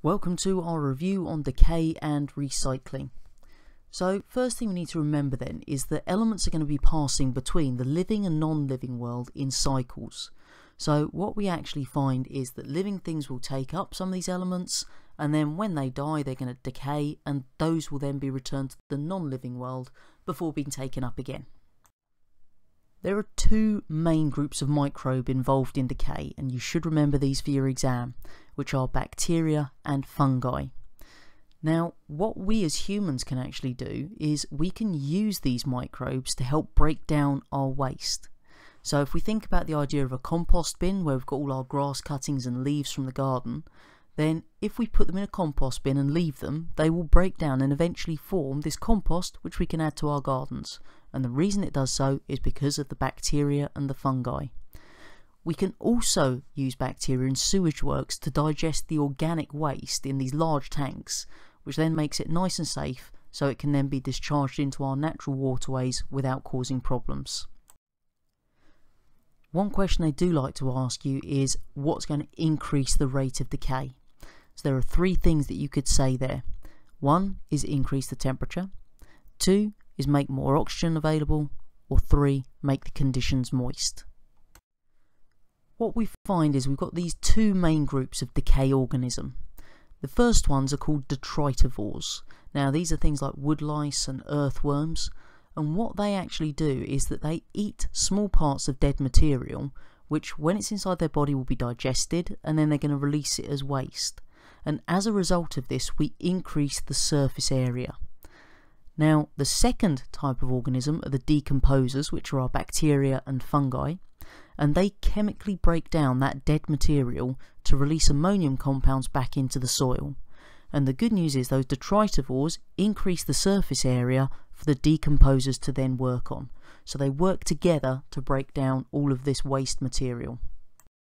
Welcome to our review on decay and recycling. So first thing we need to remember then is that elements are going to be passing between the living and non-living world in cycles. So what we actually find is that living things will take up some of these elements, and then when they die they're going to decay, and those will then be returned to the non-living world before being taken up again. There are two main groups of microbe involved in decay, and you should remember these for your exam, which are bacteria and fungi. Now, what we as humans can actually do is we can use these microbes to help break down our waste. So if we think about the idea of a compost bin where we've got all our grass cuttings and leaves from the garden, then if we put them in a compost bin and leave them, they will break down and eventually form this compost which we can add to our gardens. And the reason it does so is because of the bacteria and the fungi. We can also use bacteria in sewage works to digest the organic waste in these large tanks, which then makes it nice and safe so it can then be discharged into our natural waterways without causing problems. One question they do like to ask you is what's going to increase the rate of decay. So there are three things that you could say there. One is increase the temperature. Two is make more oxygen available. Or three, make the conditions moist. What we find is we've got these two main groups of decay organism. The first ones are called detritivores. Now these are things like woodlice and earthworms, and what they actually do is that they eat small parts of dead material which when it's inside their body will be digested, and then they're going to release it as waste. And as a result of this we increase the surface area. Now the second type of organism are the decomposers, which are our bacteria and fungi, and they chemically break down that dead material to release ammonium compounds back into the soil. And the good news is those detritivores increase the surface area for the decomposers to then work on. So they work together to break down all of this waste material.